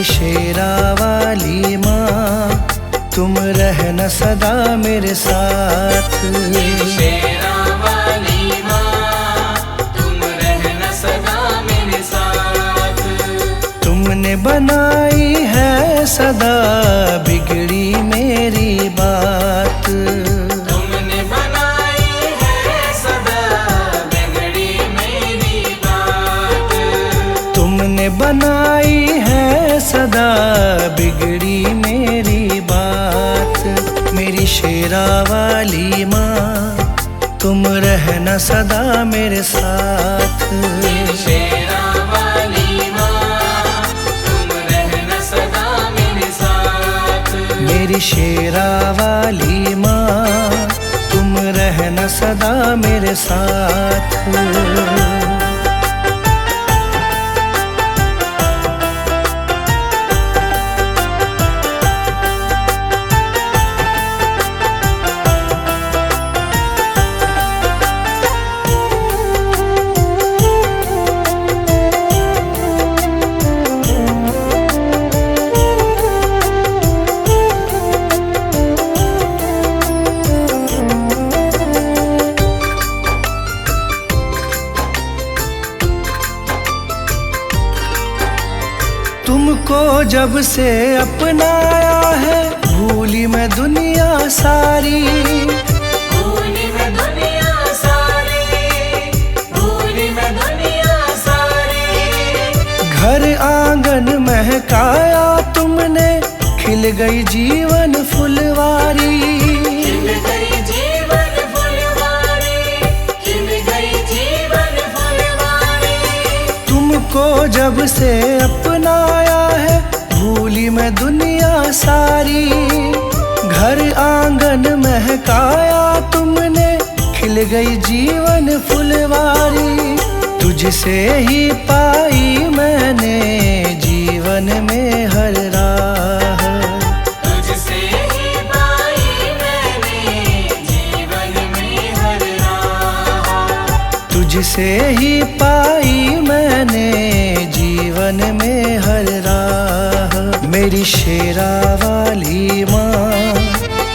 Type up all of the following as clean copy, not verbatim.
मेरी शेरा वाली माँ, तुम रहना सदा मेरे साथ। मेरी शेरा वाली माँ, तुम रहना सदा मेरे साथ। तुमने बनाई है सदा बिगड़ी मेरी बात। तुमने बनाई है सदा बिगड़ी मेरी बात। तुमने बनाई है सदा बिगड़ी मेरी बात। मेरी शेरा वाली माँ, तुम रहना सदा मेरे साथ। मेरी शेरा वाली माँ, तुम रहना सदा मेरे साथ। मेरी शेरा वाली माँ, तुम रहना सदा मेरे साथ। तुमको जब से अपनाया है, भूली मैं दुनिया सारी। भूली मैं दुनिया सारी, भूली मैं दुनिया सारी। घर आंगन महकाया तुमने, खिल गई जीवन फुलवारी। खिल गई जीवन फुलवारी, खिल गई जीवन फुलवारी। तुमको जब से अपनाया है, भूली मैं दुनिया सारी। घर आंगन महकाया तुमने, खिल गई जीवन फुलवारी। तुझसे ही पाई मैंने जीवन में हर राह। तुझसे ही पाई मैंने जीवन में हर राह। तुझसे ही पाई मैंने जीवन में हर राह। मेरी शेरा वाली माँ,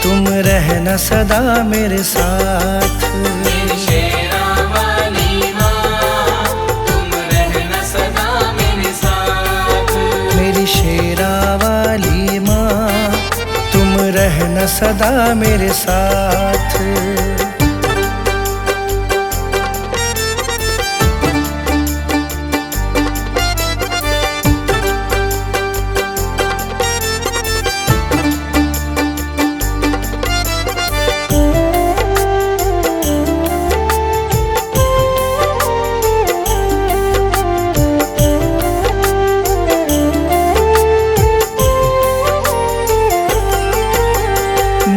तुम रहना सदा मेरे साथ। मेरी शेरा वाली माँ, तुम रहना सदा मेरे साथ। मेरी शेरा वाली माँ, तुम रहना सदा मेरे साथ।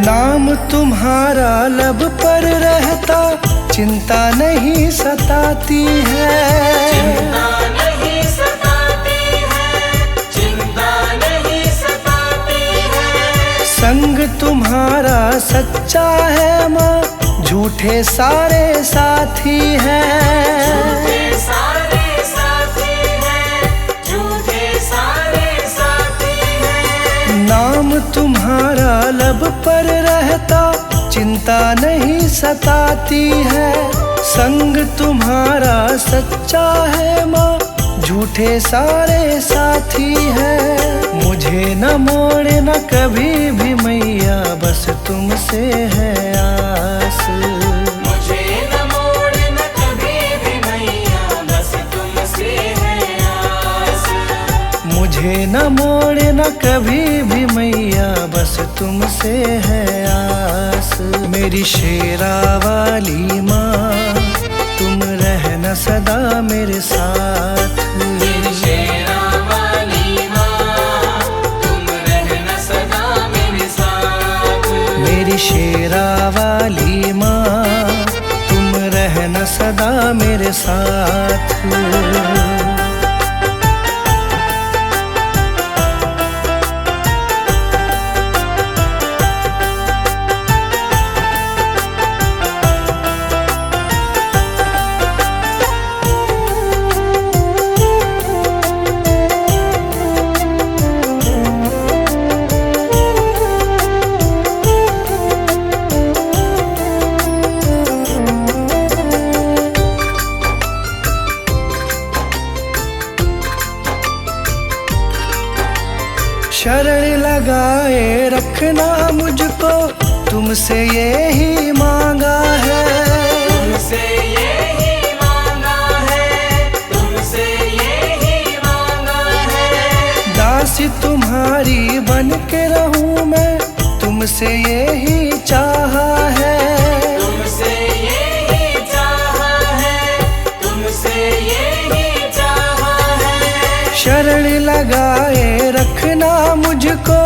नाम तुम्हारा लब पर रहता, चिंता नहीं सताती है। चिंता नहीं सताती है, चिंता नहीं सताती है। संग तुम्हारा सच्चा है माँ, झूठे सारे साथी हैं। झूठे सारे साथी हैं, झूठे सारे साथी हैं। नाम तुम्हारा लब पर रहता, चिंता नहीं सताती है। संग तुम्हारा सच्चा है माँ, झूठे सारे साथी हैं। मुझे न मोड़ना कभी भी मैया, बस तुमसे है आस। मुझे न मोड़ना कभी भी मैया, बस तुमसे है आस। मुझे न मोड़ना कभी भी मैया, बस तुमसे है आस। मेरी शेरा वाली माँ, तुम रहना सदा मेरे साथ। मेरी शेरा वाली माँ, तुम रहना सदा मेरे साथ। मेरी शेरा वाली माँ, तुम रहना सदा मेरे साथ। शरण लगाए रखना मुझको, तुमसे यही मांगा है। तुमसे यही मांगा है, तुमसे यही मांगा है। दासी तुम्हारी बन के रहूं मैं, तुमसे यही चाहा है। तुमसे यही चाहा है, तुमसे यही चाहा है। शरण लगाए रखना मुझको,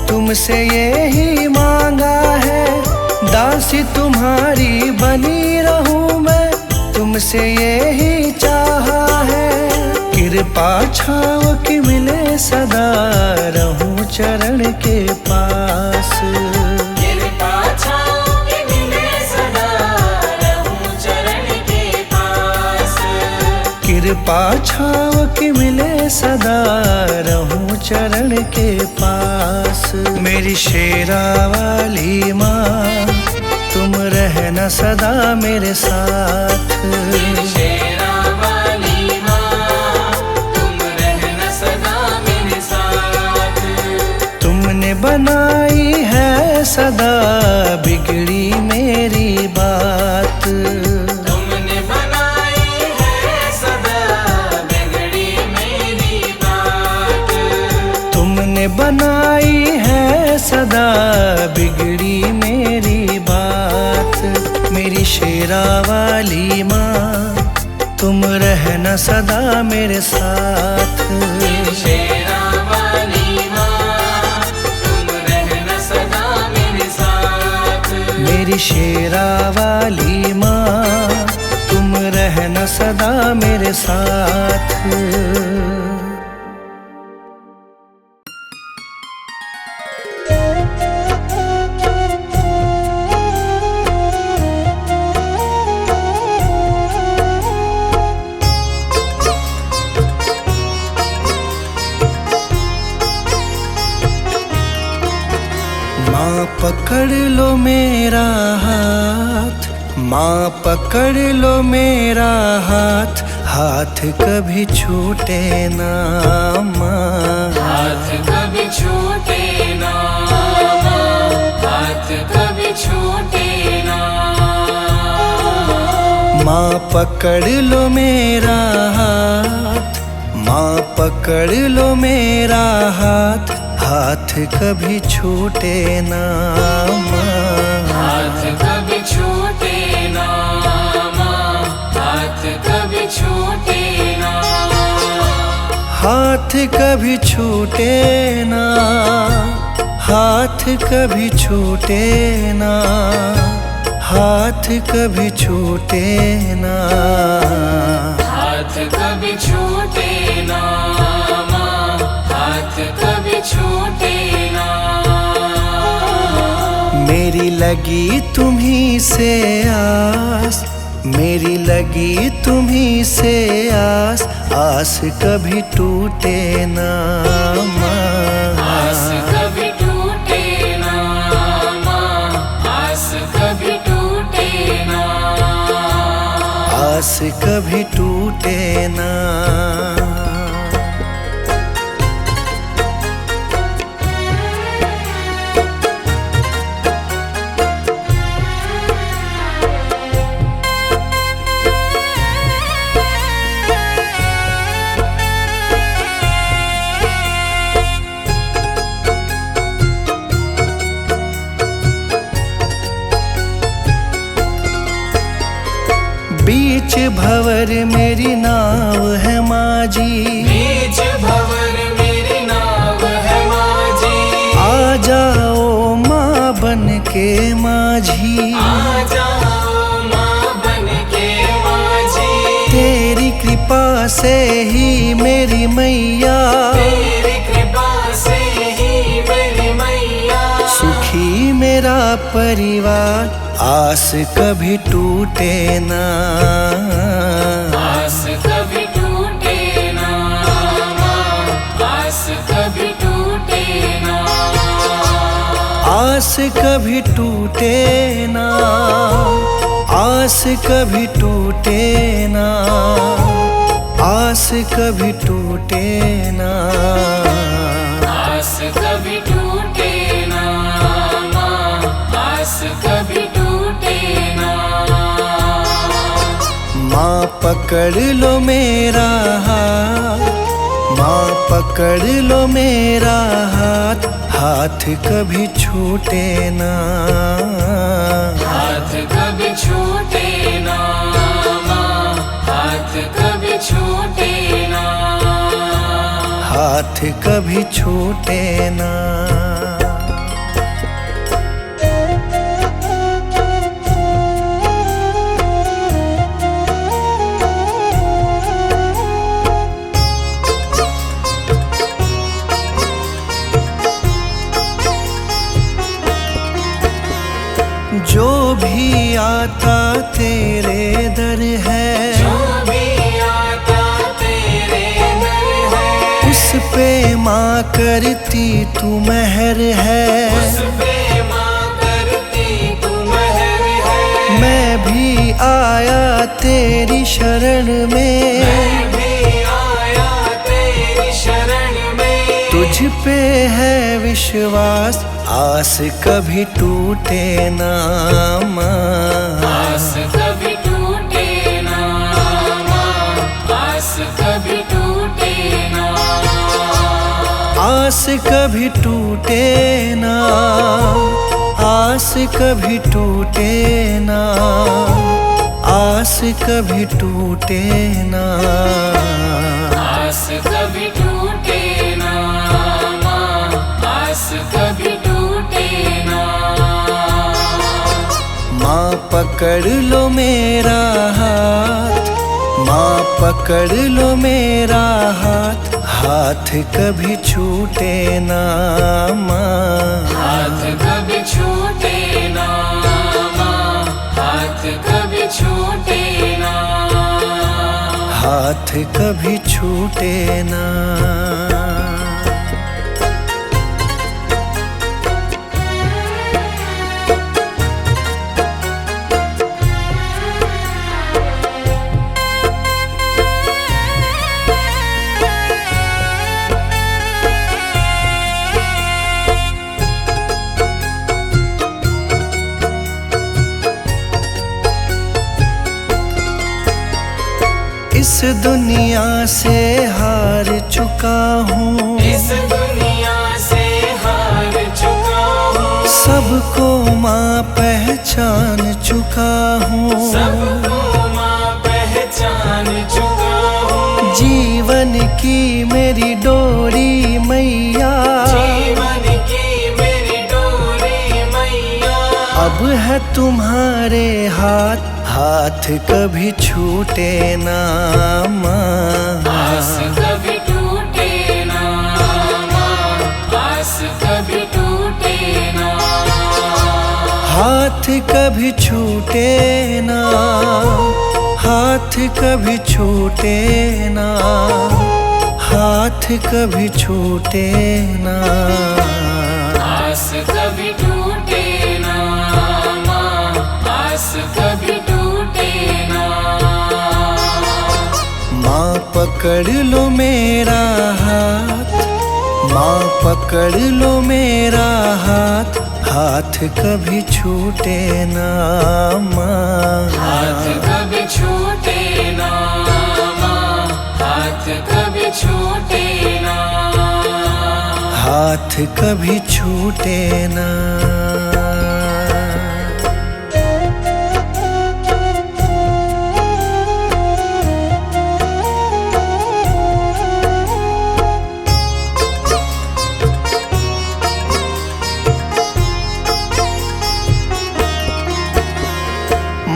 तुमसे यही मांगा है। दासी तुम्हारी बनी रहूं मैं, तुमसे यही चाहा है। कृपा छाव की मिले सदा, रहूं चरण के पास। कृपा छाँव की मिले सदा, रहूं चरण के पास। कृपा छाव की मिले सदा, रहूं चरण के पास। मेरी शेरा वाली माँ, तुम रहना सदा मेरे साथ। मेरी शेरा वाली माँ, तुम रहना सदा मेरे साथ। तुमने बनाई है सदा बिगड़ी मेरी बात। तुमने बनाई है सदा बिगड़ी मेरी बात। तुमने बनाई है सदा बिगड़ी मेरी बात। मेरी शेरा वाली माँ, तुम रहना सदा मेरे साथ। मेरी शेरा वाली माँ, तुम रहना सदा मेरे साथ। मेरी शेरा वाली माँ, तुम रहना सदा मेरे साथ। माँ पकड़ लो मेरा हाथ, माँ पकड़ लो मेरा हाथ, हाथ कभी छूटे ना माँ। हाथ कभी छूटे ना माँ, हाथ कभी छूटे ना। माँ पकड़ लो मेरा हाथ, माँ पकड़ लो मेरा हाथ, हाथ कभी छूटे ना माँ। हाथ कभी छूटे ना माँ, हाथ कभी छूटे ना। हाथ कभी छूटे ना, हाथ कभी छूटे ना, हाथ कभी छूटे ना। हाथ कभी छूटे ना माँ, हाथ कभी छूटे ना। मेरी लगी तुम्ही से आस, मेरी लगी तुम्ही से आस, आस कभी टूटे ना आस माँ। कभी टूटे ना माँ, आस कभी टूटे ना। आस कभी टूटे ना। बीच भंवर मेरी नाव है माझी, बीच भंवर मेरी नाव है माझी। आ जाओ माँ बन के माझी। आ जाओ माँ बन के माझी। तेरी कृपा से ही मेरी मैया, तेरी कृपा से ही मेरी मैया। सुखी मेरा परिवार, आस कभी टूटे ना। आस कभी टूटे ना माँ, आस कभी टूटे ना। आस कभी टूटे ना, आस कभी टूटे ना, आस कभी टूटे ना। आस आस कभी टूटे ना माँ, आस कभी टूटे ना। माँ पकड़ लो मेरा हाथ, माँ पकड़ लो मेरा हाथ, हाथ कभी छूटे ना। हाथ कभी छूटे ना माँ, हाथ कभी छूटे ना। हाथ कभी छूटे ना। जो भी आता तेरे दर है, जो भी आता तेरे दर है, उस पे माँ करती तू मेहर है। उस पे माँ करती तू मेहर है। मैं भी आया तेरी शरण में, मैं भी आया तेरी शरण में। तुझ पे है विश्वास, आस कभी टूटे ना माँ। आस कभी टूटे ना माँ, आस कभी टूटे ना। आस कभी टूटे ना, आस कभी टूटे ना, आस कभी टूटे ना। आस कभी टूटे ना माँ, आस कभी टूटे ना। माँ पकड़ लो मेरा हाथ, माँ पकड़ लो मेरा हाथ, हाथ कभी छूटे ना माँ। हाथ कभी छूटे ना माँ, हाथ कभी छूटे ना। हाथ कभी छूटे ना। इस दुनिया से हार चुका हूँ, इस दुनिया से हार चुका हूँ। सबको माँ पहचान चुका हूँ, सबको माँ पहचान चुका हूँ। जीवन की मेरी डोरी मैया, जीवन की मेरी डोरी मैया। अब है तुम्हारे हाथ, हाथ कभी छूटे ना माँ। आस कभी टूटे ना माँ, आस कभी टूटे ना। हाथ कभी छूटे ना, हाथ कभी छूटे ना, हाथ कभी छूटे ना। आस कभी टूटे ना माँ, आस कभी टूटे ना। माँ पकड़ लो मेरा हाथ, माँ पकड़ लो मेरा हाथ, हाथ कभी छूटे ना माँ। हाथ कभी छूटे ना माँ, हाथ कभी छूटे ना। हाथ कभी छूटे ना।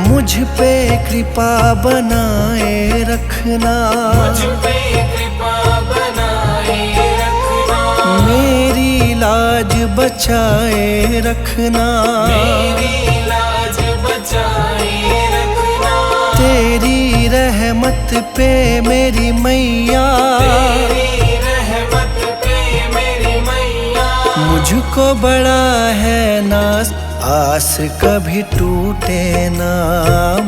मुझ पे कृपा बनाए रखना, मुझ पे कृपा बनाए रखना। मेरी लाज बचाए रखना, मेरी लाज बचाए रखना। तेरी रहमत पे मेरी मैया, तेरी रहमत पे मेरी मैया। मुझको बड़ा है नाज, आस कभी टूटे ना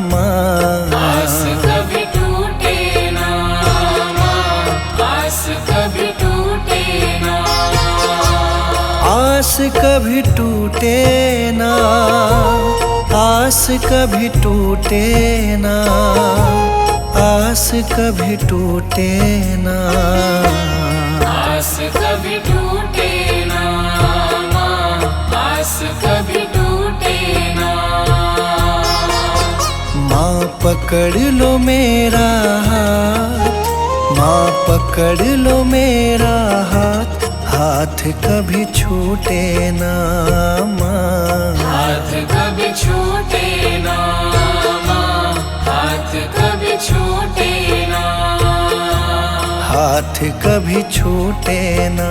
माँ। आस कभी टूटे ना माँ, आस कभी टूटे ना। कभी टूटे ना, आस कभी टूटे ना, आस कभी टूटे ना, आस कभी टूटे ना माँ, आस कभी टूटे ना। माँ पकड़ लो मेरा हाथ, माँ पकड़ लो मेरा हाथ, हाथ कभी छूटे ना माँ, हाथ कभी छूटे ना माँ, हाथ कभी छूटे ना, हाथ कभी छूटे ना।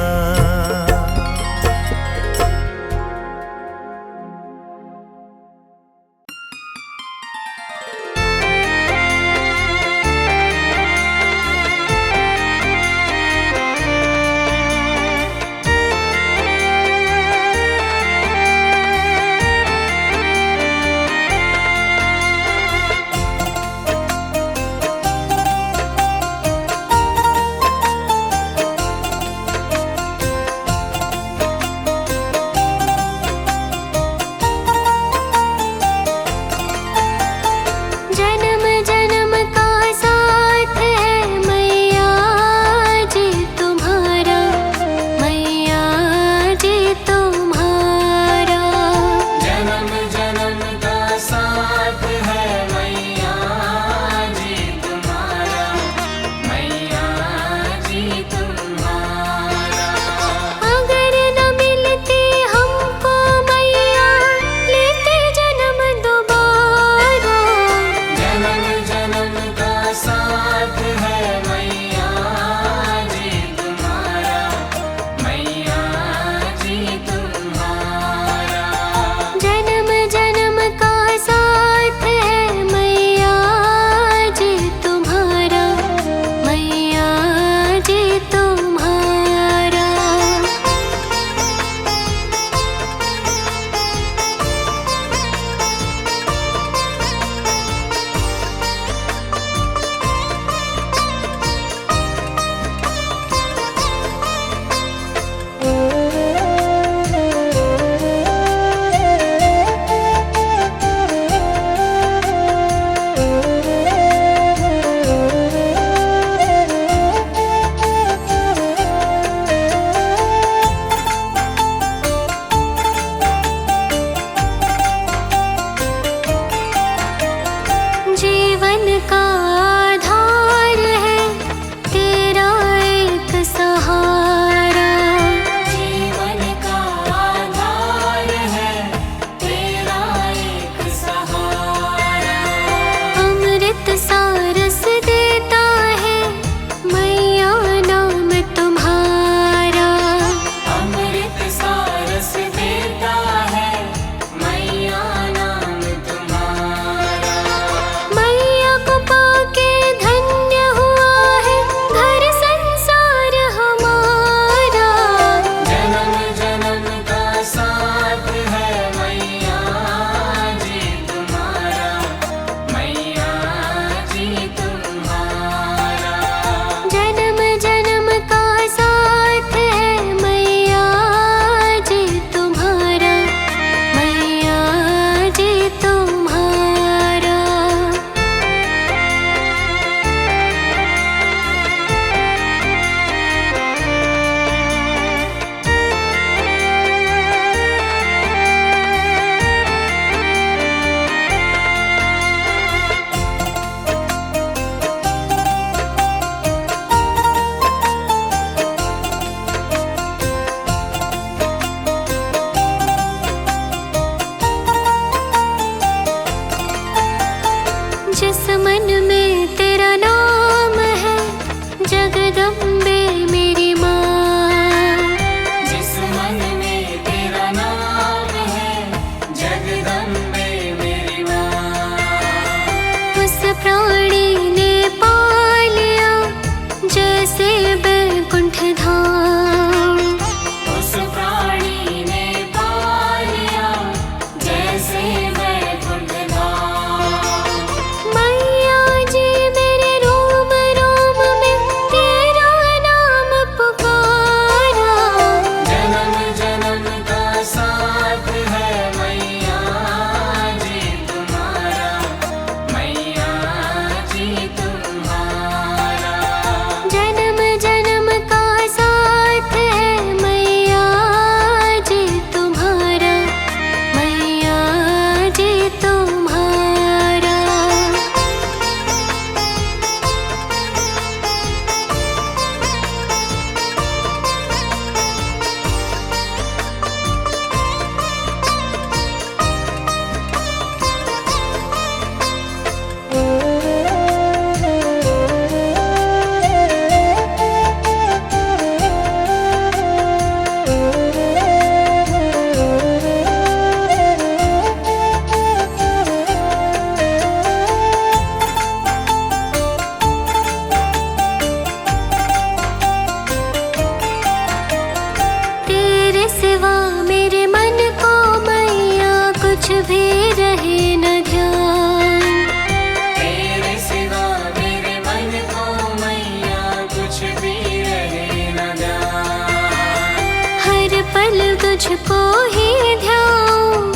तुझको ही ध्याऊं,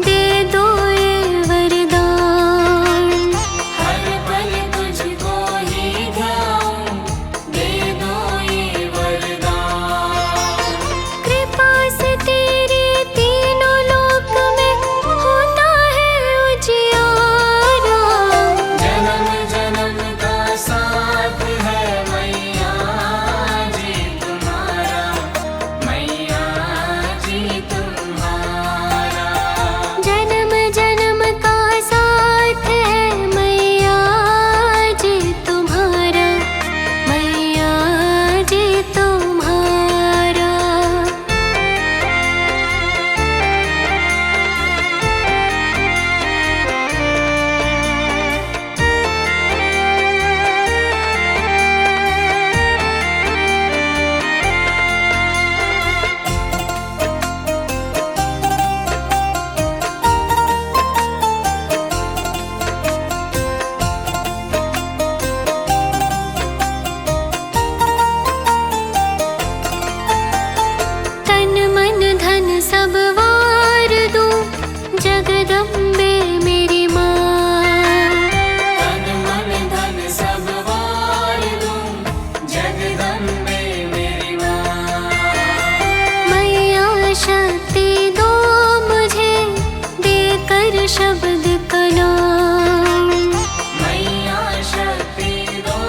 दे दो ये वरदान। हर पल तुझको ही ध्याऊं, दे दो ये वरदान। कृपा से तेरी तीनों लोक में होता है उजियारा। जन्म जन्म का साथ है मैया जी तुम्हारा, मैया जी तुम्हारा। जन्म जन्म का साथ है मैया जी तुम्हारा, मैया जी तुम्हारा। तन मन धन सब वार दूं, जगदम्बे मेरी माँ। तन मन धन सब वार दूं, जगदम्बे मेरी माँ। मैया शक्ति दो मुझे, देकर शब्द कलाम। मैया शक्ति दो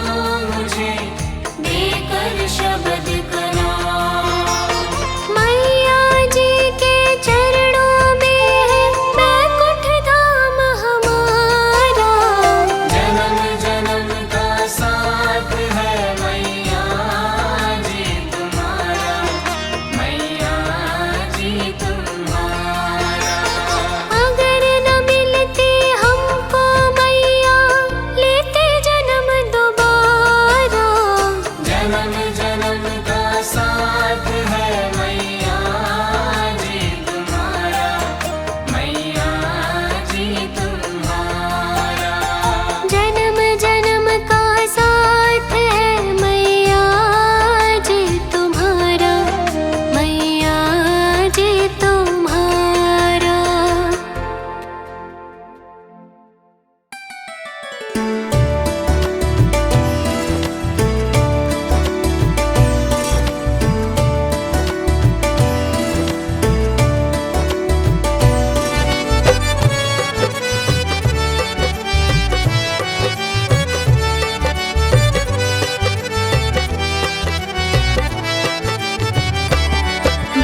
मुझे, देकर शब्द कलाम। मैया जी के चरणों में है बैकुंठ धाम हमारा। जन्म जन्म का साथ है मैया जी तुम्हारा, मैया जी तुम्हारा। अगर न मिलती हमको मैया, लेते जन्म दोबारा। जन्म जन्म का साथ है मैया जी तुम्हारा, मैया जी तुम्हारा। जन्म जन्म का साथ है मैया जी तुम्हारा, मैया जी तुम्हारा।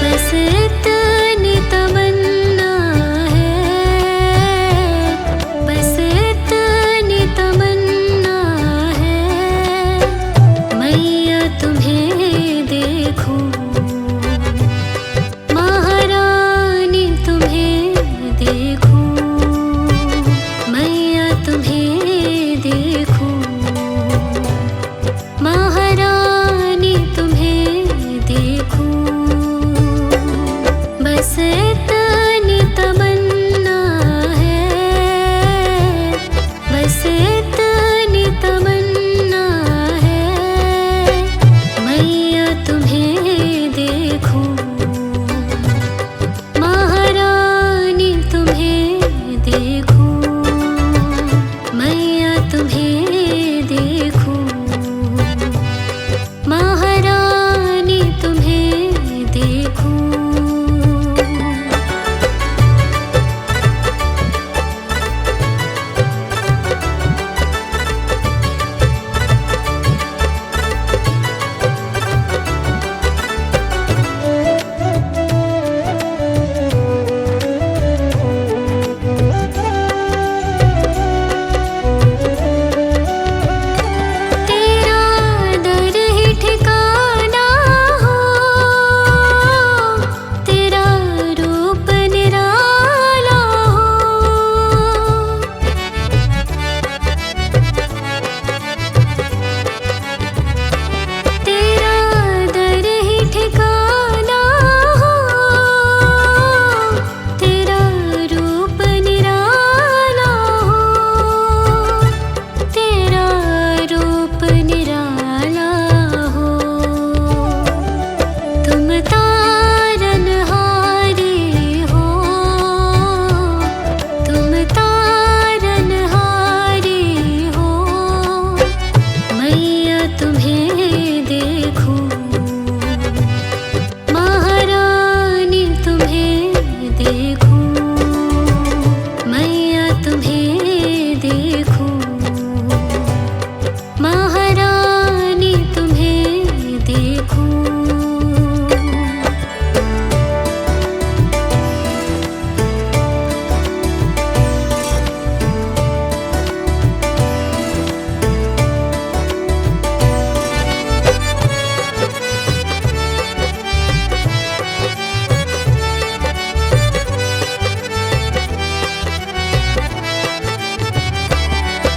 बस इतनी तमन्ना है, बस इतनी तमन्ना है, मैया तुम्हें देखूं, महारानी तुम्हें देखूं, मैया तुम्हें देखूं, महारानी तुम्हें देखूं। बस इतनी तमन्ना है, बस इतनी तमन्ना है, मैया तुम्हें देखूं, महारानी तुम्हें देखूं, मैया तुम्हें देखूं, महारानी तुम्हें देखूं।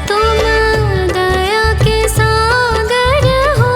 तुम दया के सागर हो,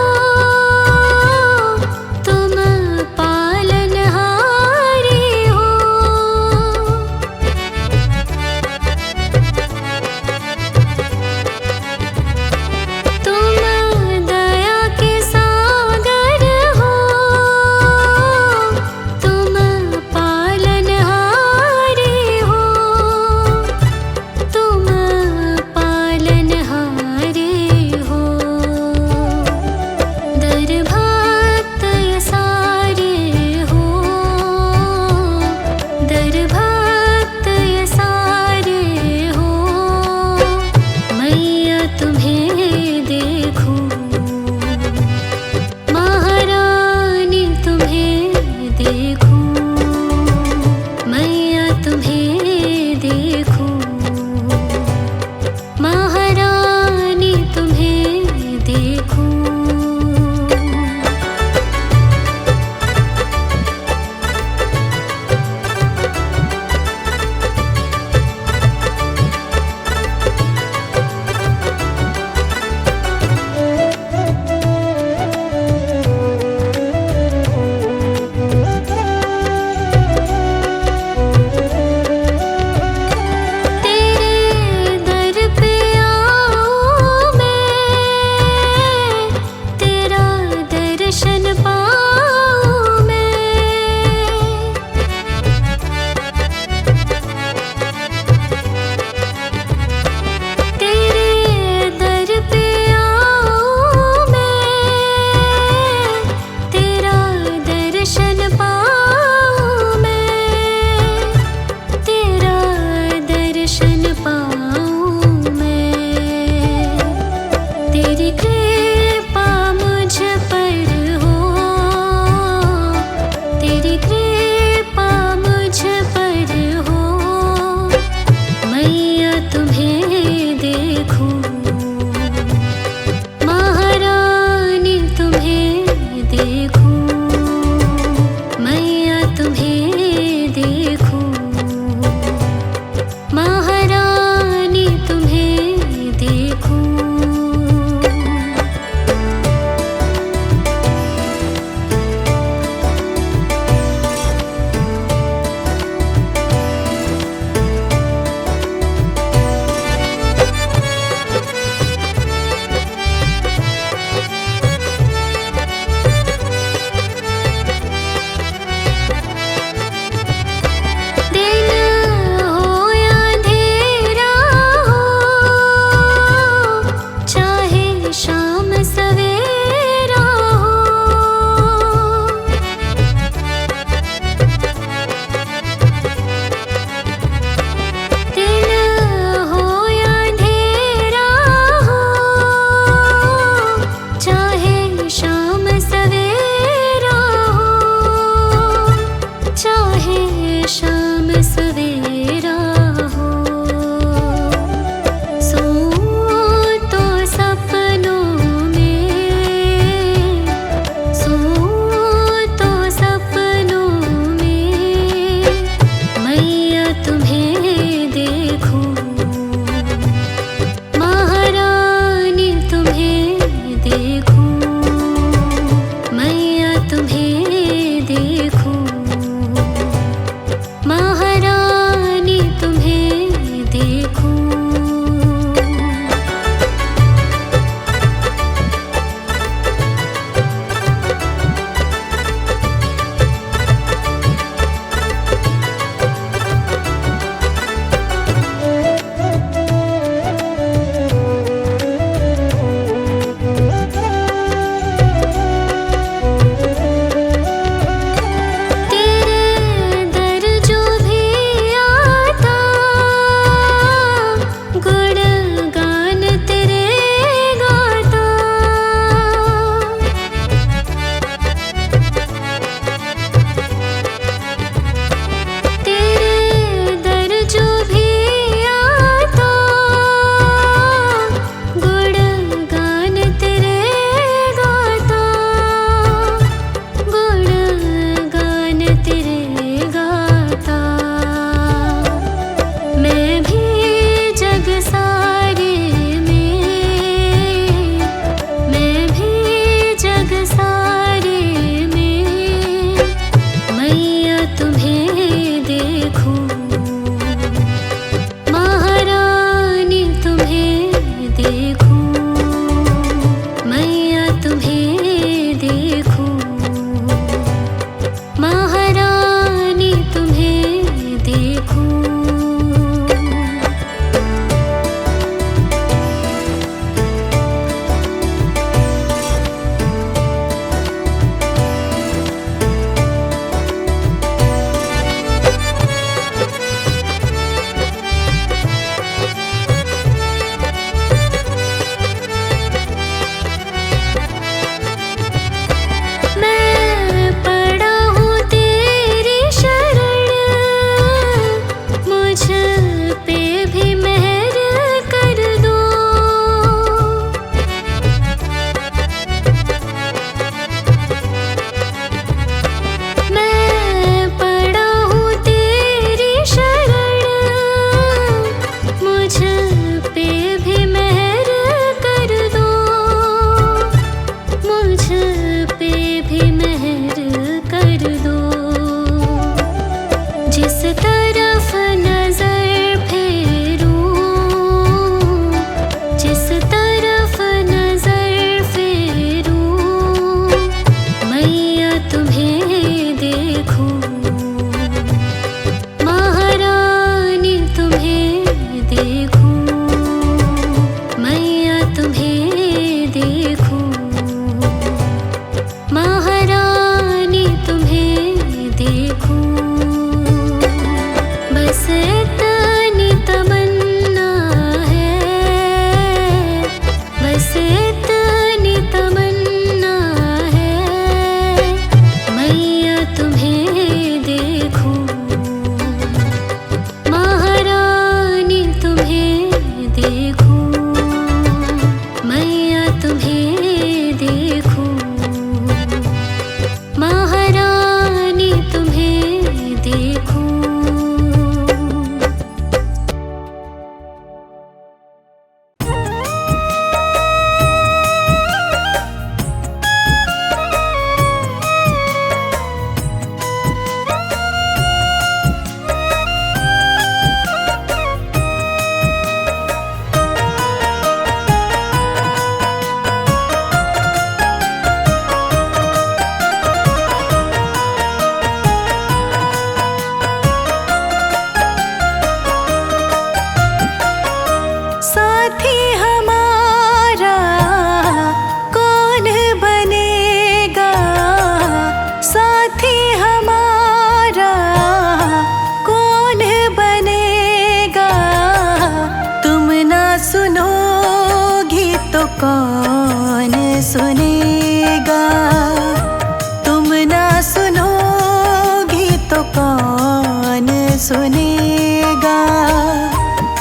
सुनेगा।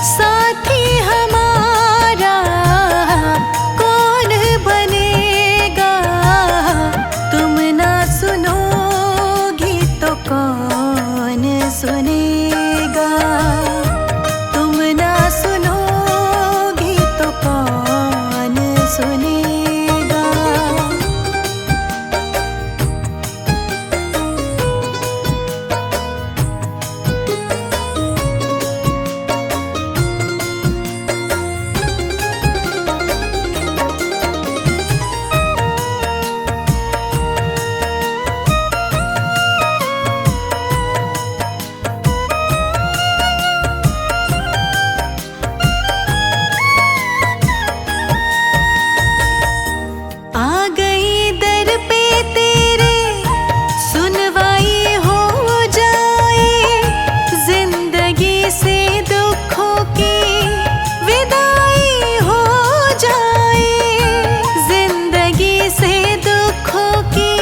साथी हमारा कौन बनेगा, तुम ना सुनोगी तो कौन सुनेगा। तुम ना सुनोगी तो कौन सुनेगा। आ गई दर पे तेरे, सुनवाई हो जाए। जिंदगी से दुखों की विदाई हो जाए। जिंदगी से दुखों की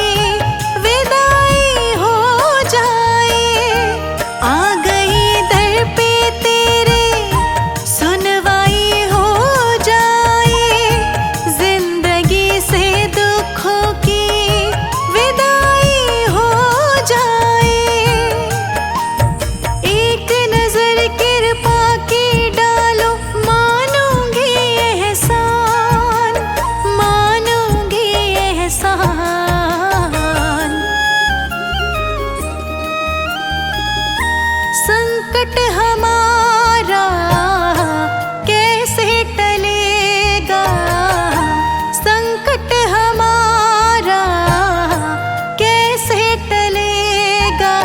विदाई हो जाए। आ गई दर पे तेरे, सुनवाई हो जाए। जिंदगी से दुखों की विदाई हो जाए। एक नजर कृपा की डालो, मानूंगी एहसान, मानूंगी एहसान। संकट हमारा कैसे टलेगा, संकट हमारा कैसे टलेगा।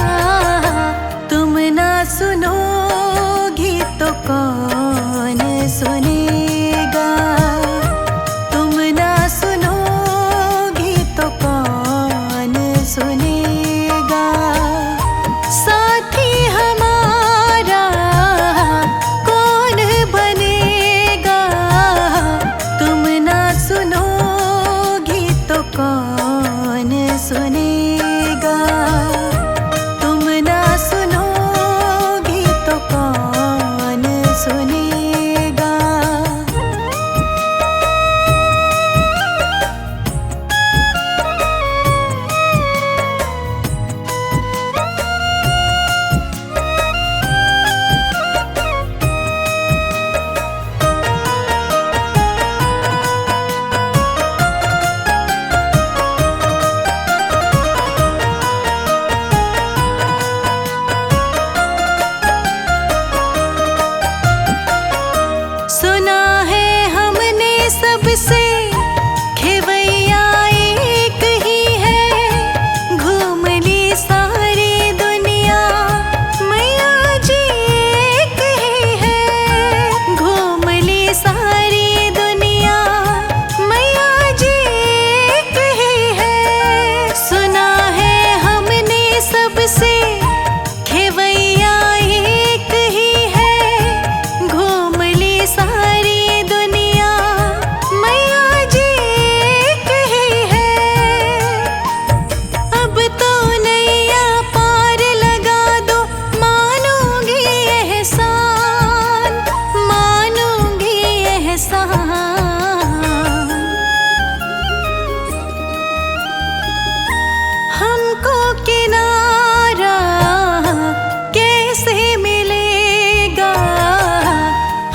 तुम ना सुनोगी तो कौन सुनेगा। तुम ना सुनोगी तो कौन सुनेगा। साथी हमारा कौन बनेगा, तुम ना सुनोगी तो कौन सुनेगा। तुम ना सुनोगी तो कौन सुनेगा। सुना है हमने सबसे, खेवैया एक ही है। घूम ली सारी दुनिया, मैया जी एक ही है। घूम ली सारी दुनिया, मैया जी एक ही है। सुना है हमने सबसे, खेवैया एक ही है। घूम ली सारी दुनिया, मैया जी एक ही है। अब तो नैया पार लगा दो, मानूंगी एहसान, मानूंगी एहसान। हमको किनारा कैसे मिलेगा,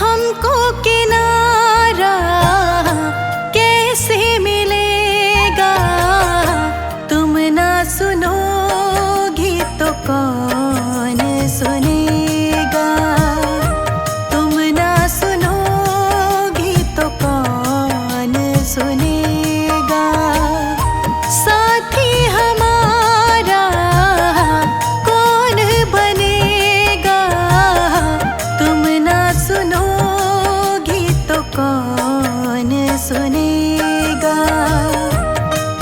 हमको किनारा कैसे मिलेगा। तुम ना सुनोगी तो कौन सुनेगा। तुम ना सुनोगी तो कौन सुनेगा। साथी हमारा कौन बनेगा, तुम ना सुनोगी तो कौन सुनेगा।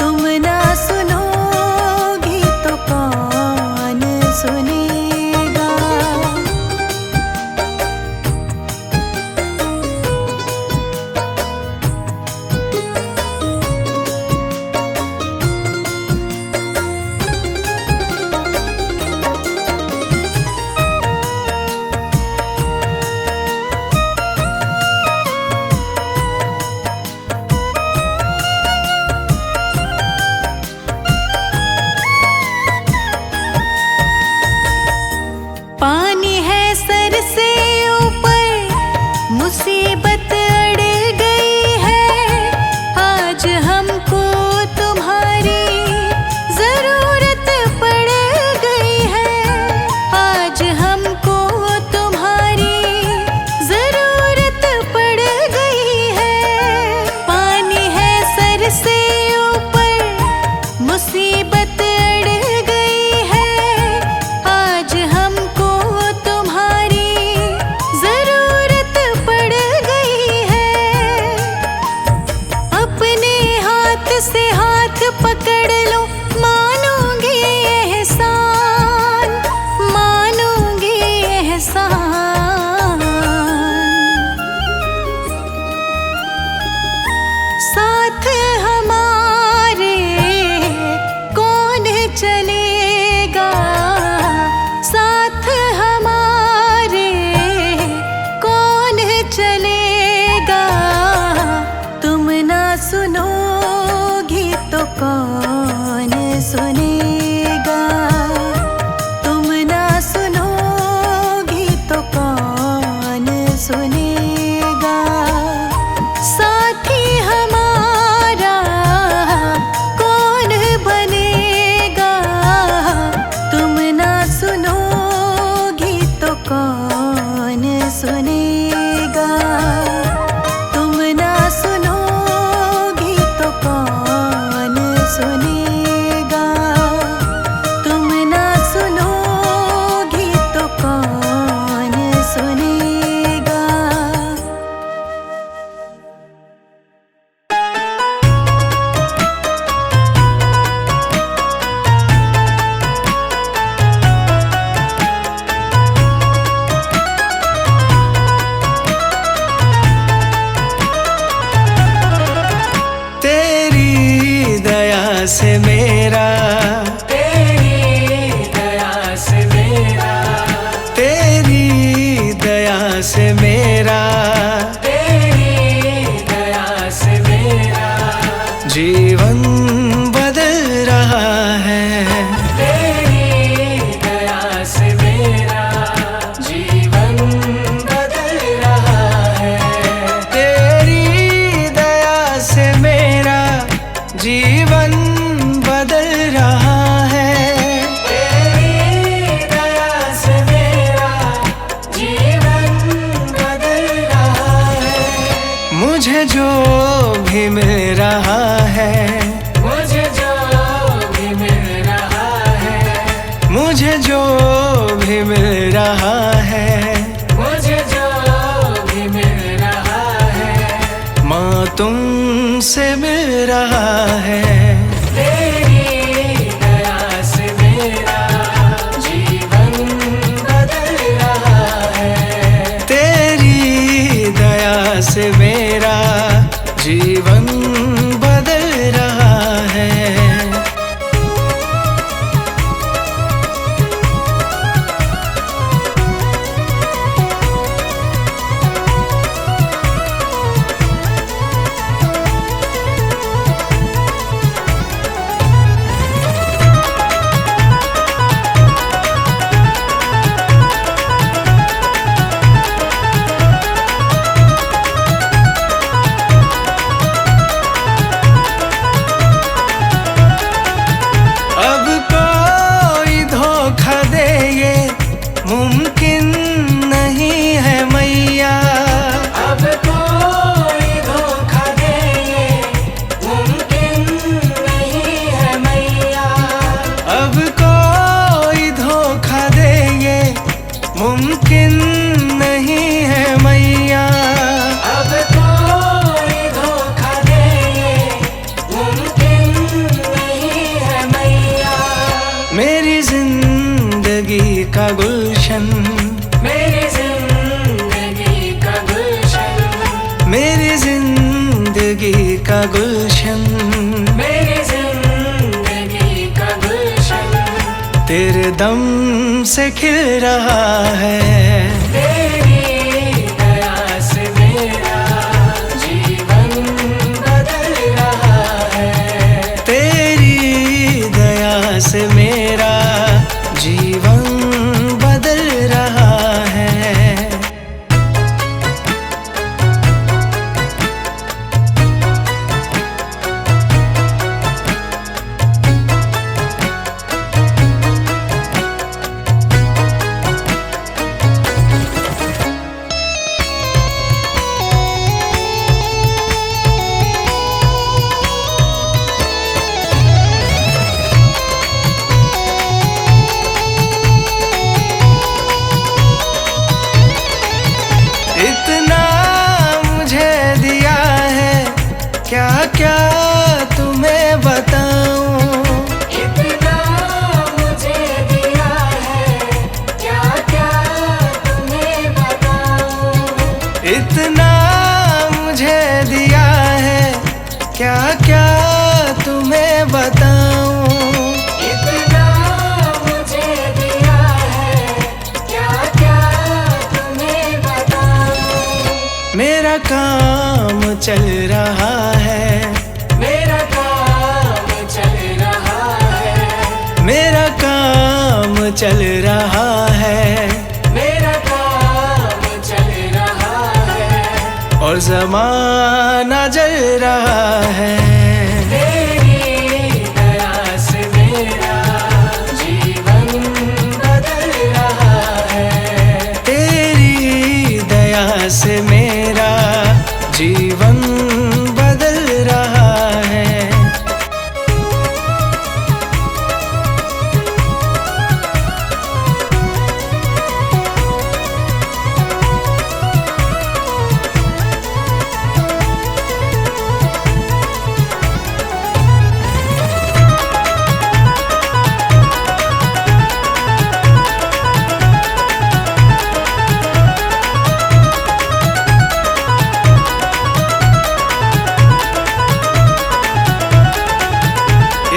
तुम ना सुनोगी चलेगा साथ हमारे, कौन चलेगा? तुम ना सुनोगी तो कौन सुनेगा? तुम ना सुनोगी तो कौन सुनेगा? साथी हमारा कौन बनेगा? तुम ना सुनोगी तो कौन सुनेगा? तुम ना सुनोगी तो कौन सुनेगा? तुम ना सुनोगी तो कौन सुनेगा? तेरी दया से मेरा, तेरी दया से मेरा, तेरी दया से मेरा तेरी दया से मेरा जीवन बदल रहा है। तेरी दया से मेरा जीवन बदल रहा है। तेरी दया से मेरा जीवन बदल रहा है। तेरी दया से मेरा जीवन बदल रहा है। मुझे जो भी मिल रहा है, मुझे जो भी मिल रहा है, मुझे जो भी मिल रहा है, मुझे जो भी मिल रहा है, माँ तुमसे मिल रहा है। तेरी दया से मेरा जीवन बदल रहा है। तेरी दया से मेरा जीवन बदल रहा है। अब कोई धोखा दे ये मुमकिन नहीं है मैया। अब कोई धोखा दे ये मुमकिन नहीं है मैया। अब कोई धोखा दे ये मुमकिन नहीं है मैया। अब कोई धोखा दे ये मुमकिन नहीं है मैया। मेरी जिंदगी का गुलशन, मेरी जिंदगी का गुलशन, मेरी जिंदगी का गुलशन, मेरी जिंदगी का गुलशन तेरे दम से खिल रहा है। तेरी दया से मेरा जीवन बदल रहा है। तेरी दया से मेरा जीवन बदल रहा है। चल रहा है, मेरा काम चल रहा है, मेरा काम चल रहा है, मेरा काम चल रहा है, और ज़माना जल रहा है। तेरी दया से मेरा जीवन बदल रहा है, तेरी दया से मेरा जीवन बदल रहा है।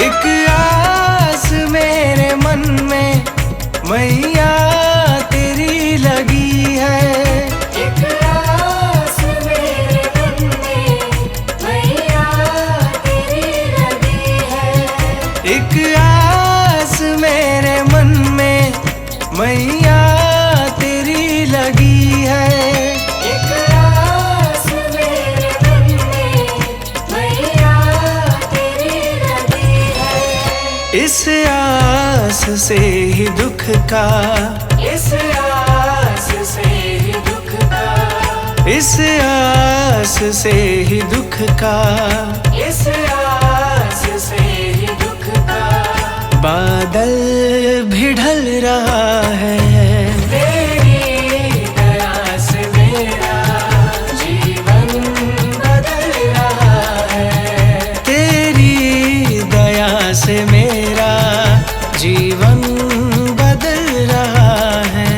एक आस मेरे मन में मैया तेरी लगी है, एक आस मेरे मन में मैया तेरी लगी है, एक आस मेरे मन में मैया तेरी लगी है। एक आस मेरे मन में मैया तेरी लगी है, इस आस से ही दुख का, इस आस से ही दुख का, इस आस से ही दुख का इस आस से ही दुख का बादल भी ढल रहा है। तेरी दया से मेरा जीवन बदल रहा है, तेरी दया से मेरा जीवन बदल रहा है।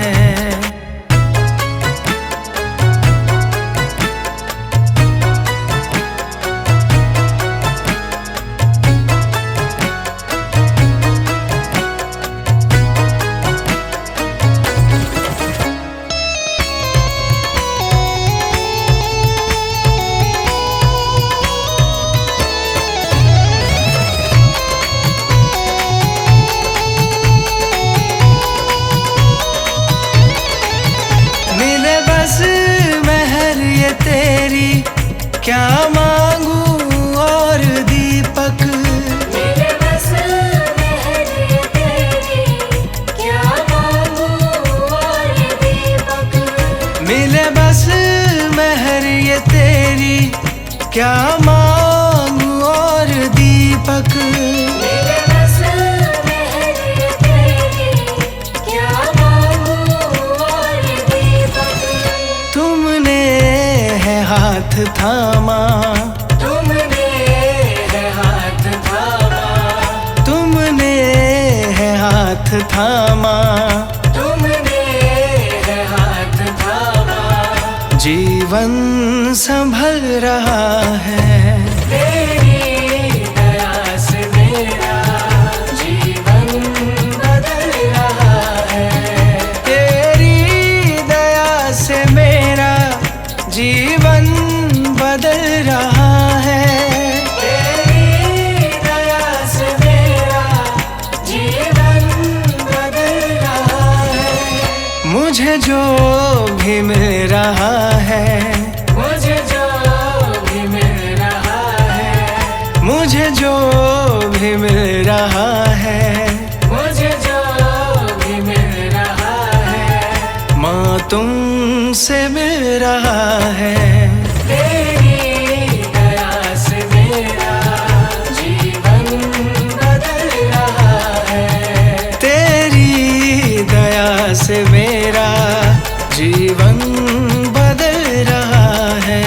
मिले बस महर ये तेरी, क्या मांगू और दीपक, मेरे बस महर ये तेरी, क्या मांगू और दीपक, मिले बस महर ये तेरी, क्या मांगू और दीपक। मेरे बस महर ये तेरी, क्या मांगू और दीपक, तुमने है हाथ थामा, तुमने है हाथ थामा, तुमने है हाथ थामा, तुमने है हाथ थामा, जीवन संभल रहा है। तेरी दया से मेरा जीवन बदल रहा है, तेरी दया से मेरा जीवन बदल रहा है। तेरी दया से मेरा जीवन बदल रहा है, मुझे जो भी मिल रहा है, मुझे जो भी मिल रहा है, मुझे जो भी मिल रहा है, मुझे जो भी मिल रहा है, माँ तुमसे मिल रहा है। तेरी दया से मेरा जीवन बदल रहा है, तेरी दया से मेरा जीवन बदल रहा है।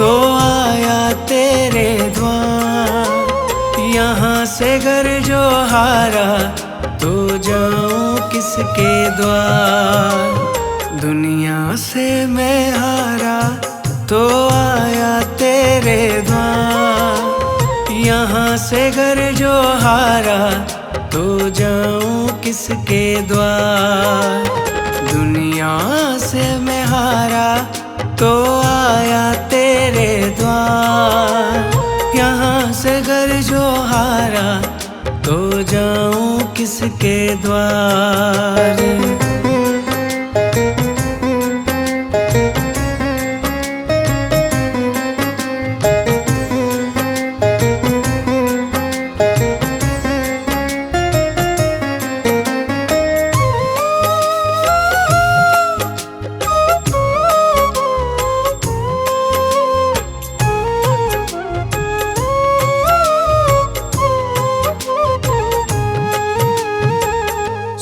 तो आया तेरे द्वार। यहाँ से घर जो हारा तो जाऊं किसके द्वार। दुनिया से मैं हारा तो आया तेरे द्वार। यहाँ से घर जो हारा तो जाऊं किसके द्वार। दुनिया से मैं हारा तो आया तेरे द्वार। यहाँ से घर जो हारा तो जाऊं किसके द्वार।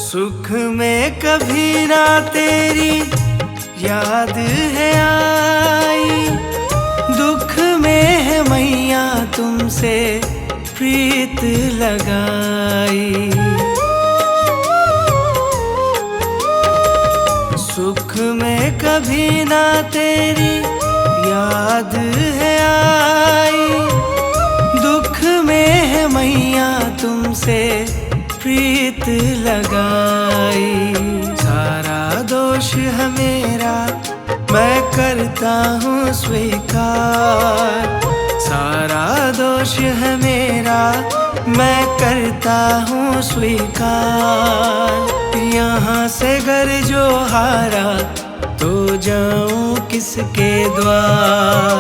सुख में कभी ना तेरी याद है आई। दुख में है मैया तुमसे प्रीत लगाई। सुख में कभी ना तेरी याद है आई। दुख में है मैया तुमसे प्रीत लगाई। सारा दोष है मेरा मैं करता हूँ स्वीकार। सारा दोष है मेरा मैं करता हूँ स्वीकार। यहाँ से घर जो हारा तो जाऊँ किसके द्वार।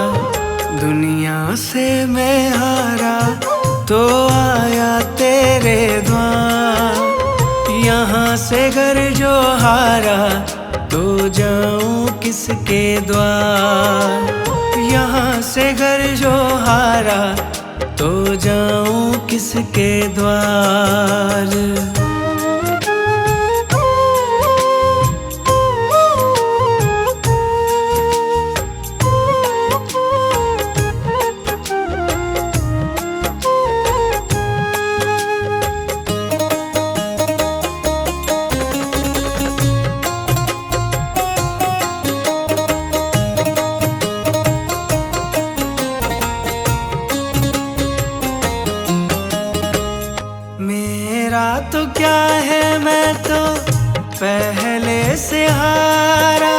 दुनिया से मैं हारा तो आया तेरे द्वार। यहाँ से घर जो हारा तो जाऊं किसके द्वार। यहाँ से घर जो हारा तो जाऊं किसके द्वार। मेरा तो क्या है मैं तो पहले से हारा।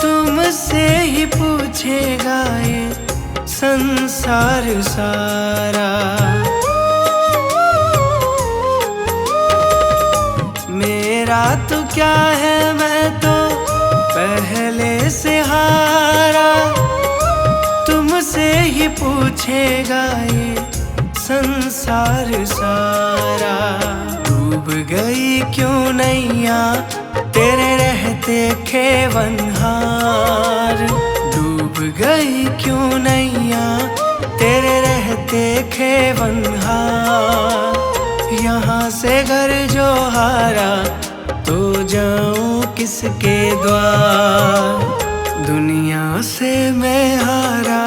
तुमसे ही पूछेगा ये संसार सारा। मेरा तो क्या है मैं तो पहले से हारा। तुमसे ही पूछेगा ये संसार सारा। डूब गई क्यों नैया तेरे रहते खेवनहार। डूब गई क्यों नैया तेरे रहते खेवनहार। यहाँ से घर जो हारा तो जाऊं किसके द्वार। दुनिया से मैं हारा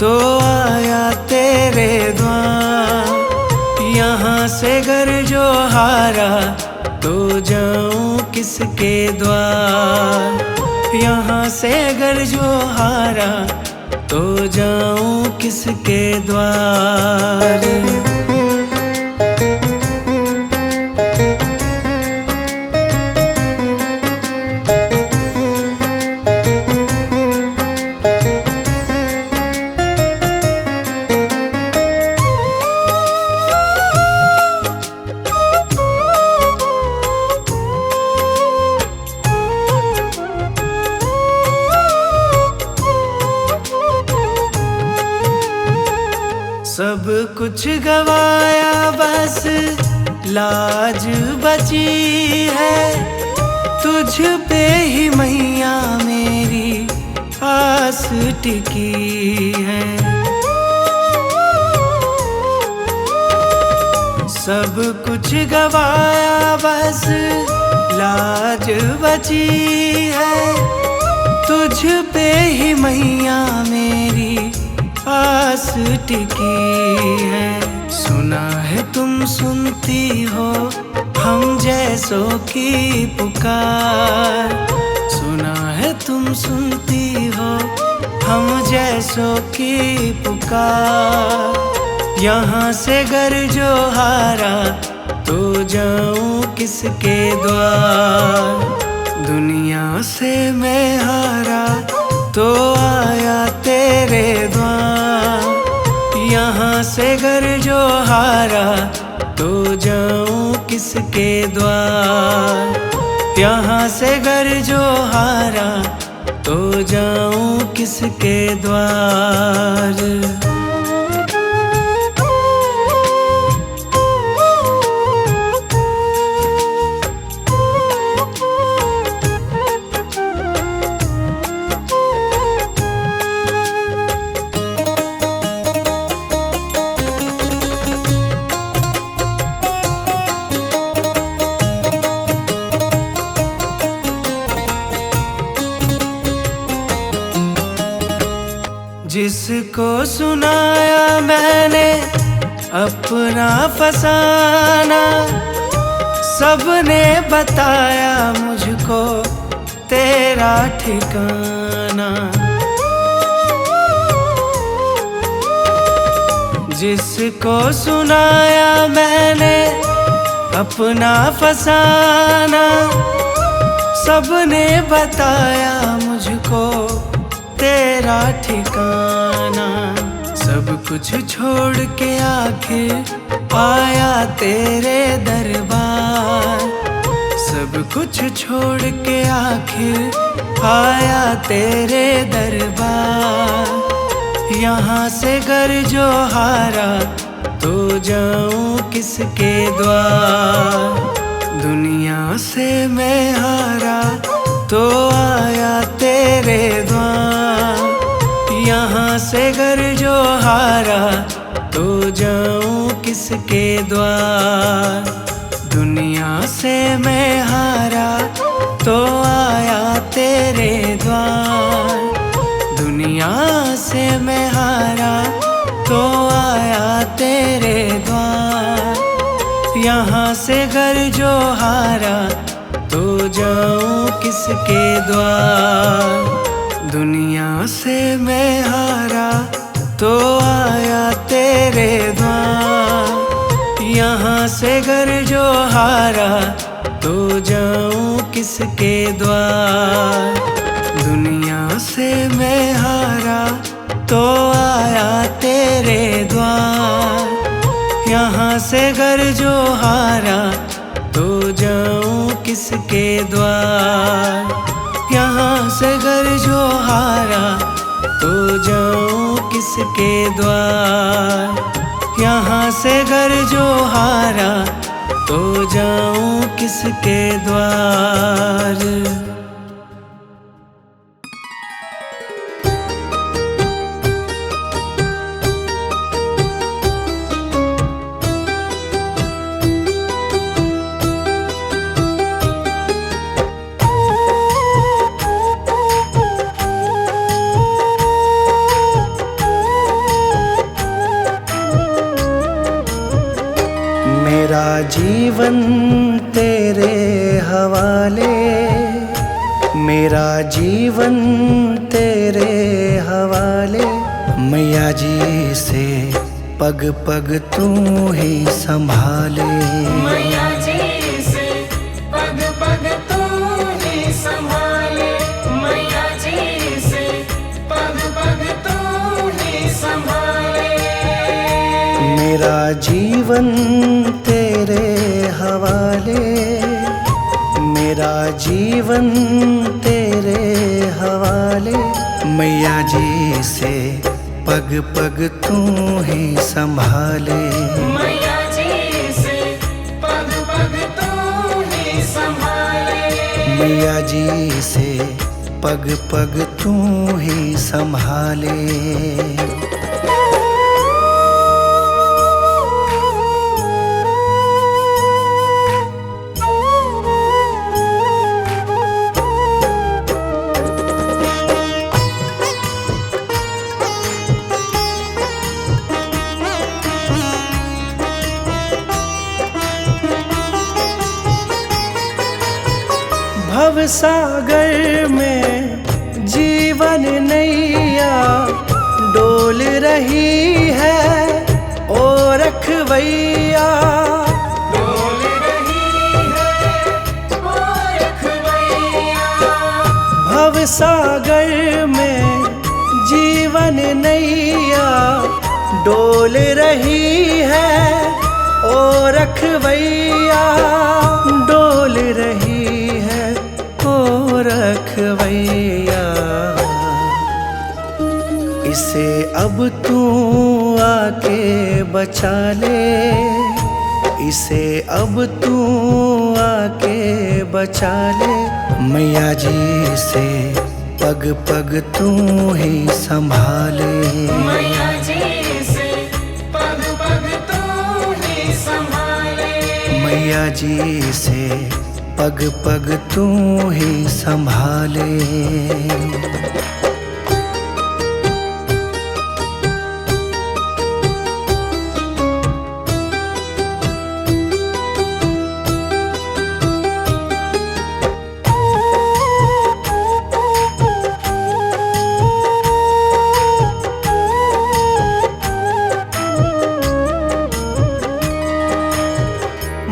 तो आया तेरे द्वार। यहाँ से घर जो हारा तो जाऊं किसके द्वार। यहाँ से घर जो हारा तो जाऊं किसके द्वार। सब कुछ गवाया बस लाज बची है। तुझ पे ही मैया मेरी आस टिकी है। सब कुछ गवाया बस लाज बची है। तुझ पे ही मैया मेरी टिकी है। सुना है तुम सुनती हो हम जैसों की पुकार, सुना है तुम सुनती हो हम जैसों की पुकार। यहाँ से घर जो हारा तो जाऊं किसके द्वार, दुनिया से मैं हारा तो आया तेरे द्वार। यहाँ से घर जो हारा तो जाऊं किसके द्वार, यहाँ से घर जो हारा तो जाऊं किसके द्वार। जिसको सुनाया मैंने अपना फसाना, सबने बताया मुझको तेरा ठिकाना। जिसको सुनाया मैंने अपना फसाना, सबने बताया मुझको तेरा ठिकाना। सब कुछ छोड़ के आखिर आया तेरे दरबार, सब कुछ छोड़ के आखिर आया तेरे दरबार। यहाँ से घर जो हारा तो जाऊं किसके द्वार, दुनिया से मैं हारा तो आया तेरे द्वार। यहाँ से घर जो हारा तो जाऊं किसके द्वार, दुनिया से मैं हारा तो आया तेरे द्वार। दुनिया से मैं हारा तो आया तेरे द्वार। यहाँ से घर जो हारा तो जाऊं किसके द्वार, दुनिया से मैं हारा तो आया तेरे द्वार। यहाँ से घर जो हारा तो जाऊं किसके द्वार, दुनिया से मैं हारा तो आया तेरे द्वार। यहाँ से घर जो हारा तो जाऊं किसके द्वार, यहाँ से घर जो हारा तो जाऊं किसके द्वार। यहाँ से घर जो हारा तो जाऊं किसके द्वार। मेरा जीवन तेरे हवाले, मेरा जीवन तेरे हवाले। मैया जी से पग पग तू ही संभाले, मैया जी से पग पग तू ही संभाले, मैया जी से पग पग तू ही संभाले। मेरा जीवन तेरे हवाले, मेरा जीवन तेरे हवाले। मैया जी से पग पग तू ही संभाले, मैया जी से पग पग तू ही संभाले। मैया जी से पग पग तू ही संभाले। सागर में जीवन नैया डोल रही है ओ रखवैया। डोल रही है ओ रखवैया। भव सागर में जीवन नैया डोल रही है ओ रखवैया। डोल रही है ओ रखवैया। इसे अब तू आके बचा ले, इसे अब तू आके बचा ले। मैया जी से पग पग तू ही संभाले। मैया जी से पग पग तू ही संभाले। मैया जी से पग पग तू ही संभाले।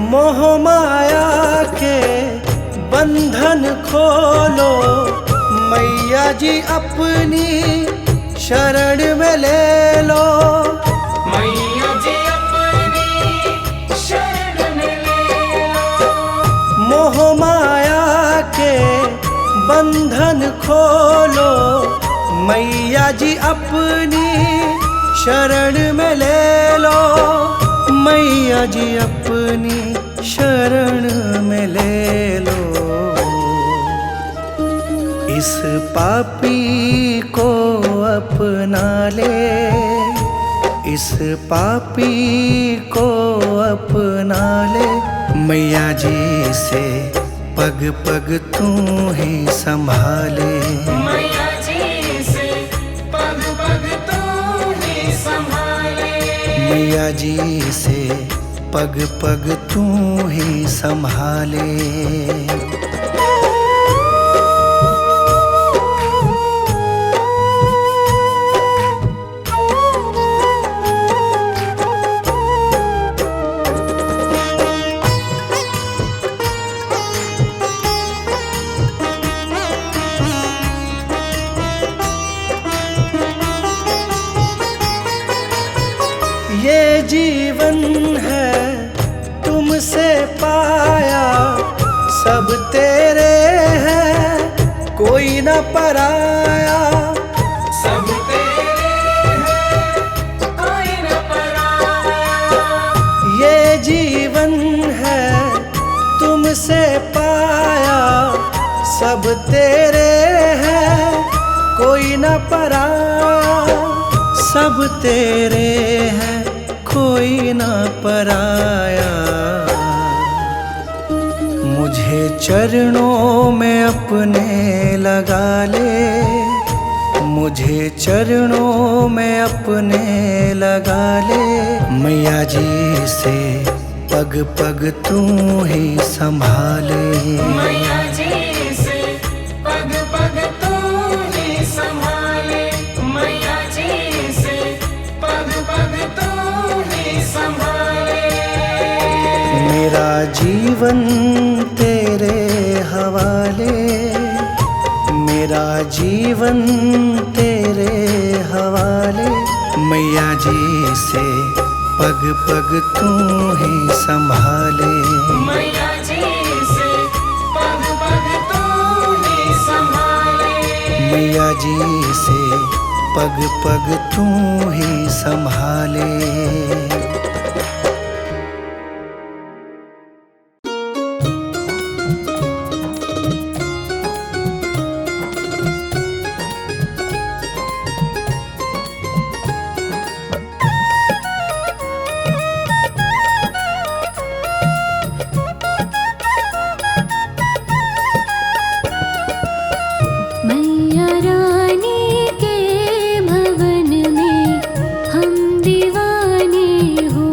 मोह माया के बंधन खोलो, मैया जी अपनी शरण में ले लो। मैया जी अपनी शरण में ले लो। मोह माया के बंधन खोलो, मैया जी अपनी शरण में ले लो। मैया जी अपनी शरण में ले लो। इस पापी को अपना ले, इस पापी को अपना ले। मैया जी से पग पग तू ही संभाले। मैया जी से पग पग तू ही संभाले। मैया जी से पग पग तू ही संभाले। ये जीवन है तुमसे पाया, सब तेरे हैं कोई न पराया। सब तेरे हैं कोई न पराया। ये जीवन है तुमसे पाया, सब तेरे हैं कोई न पराया। सब तेरे हैं कोई ना पराया। मुझे चरणों में अपने लगा ले, मुझे चरणों में अपने लगा ले। मैया जी से पग पग तू ही संभाले। मैया जी से पग पग तू ही संभाले। मैया जी से पग पग तू ही संभाले। मेरा जीवन तेरे हवाले, मेरा जीवन तेरे हवाले। मैया जी से पग पग तू ही संभाले। मैया जी से पग पग तू ही संभाले। मैया जी से पग पग तू ही संभाले। मैया रानी के भवन में हम दीवाने हो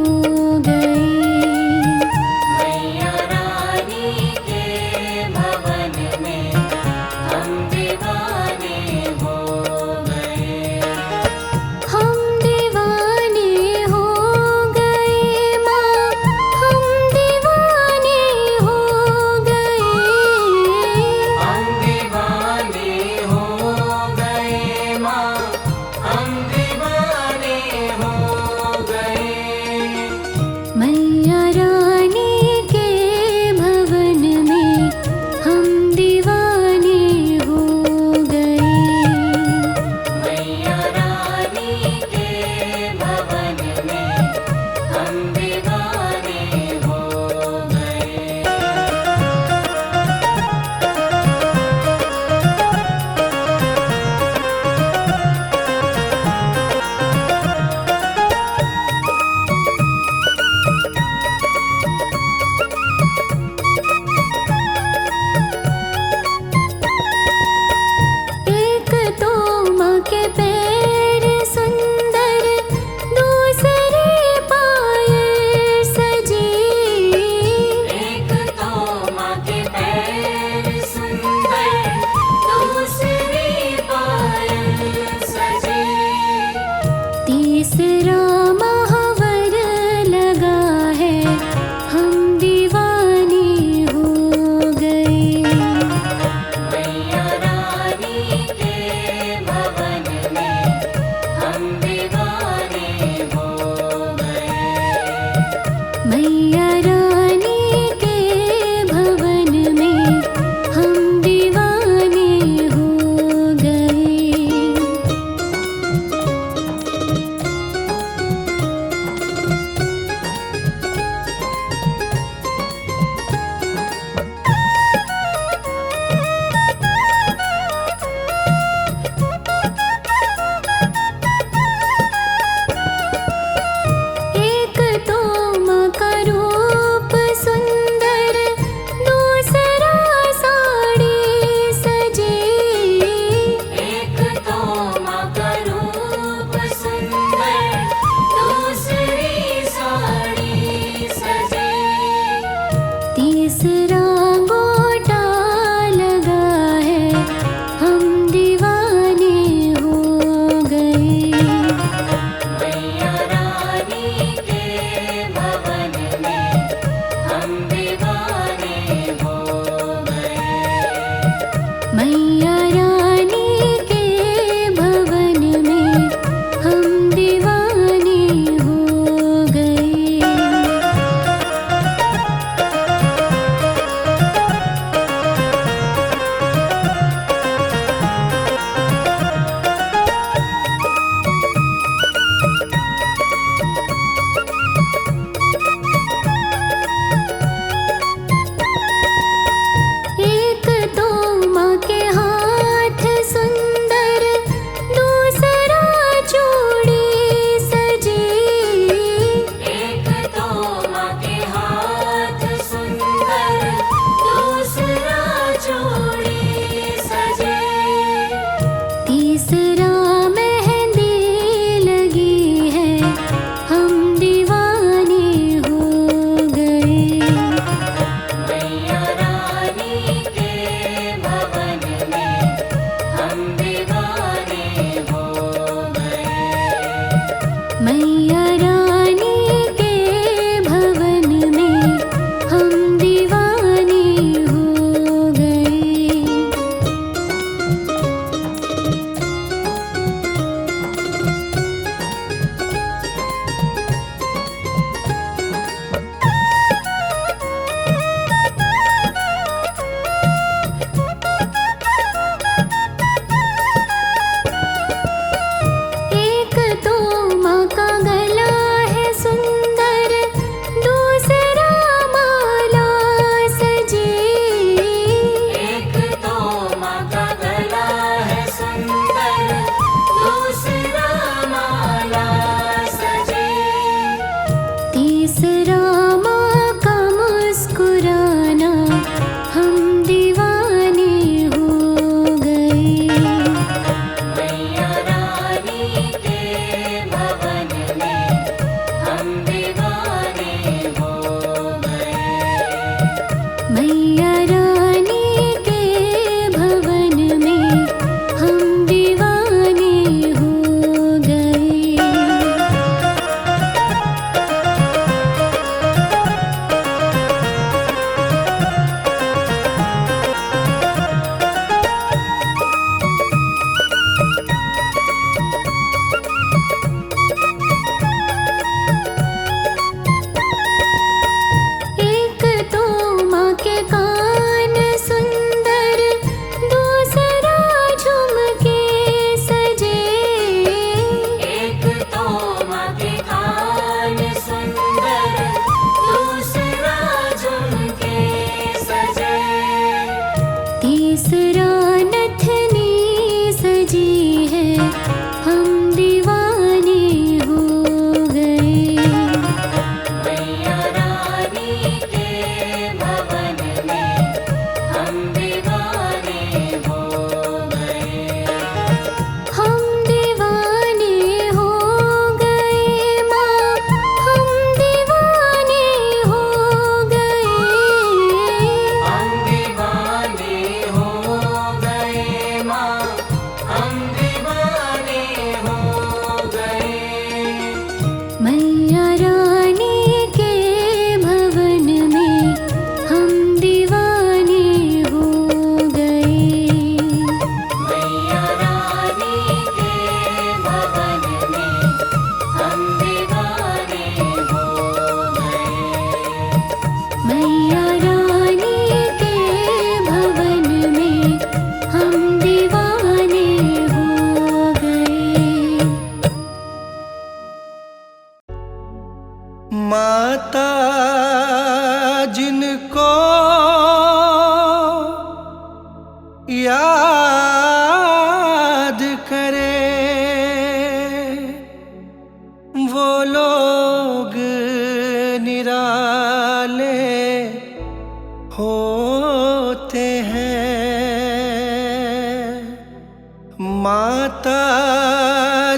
माता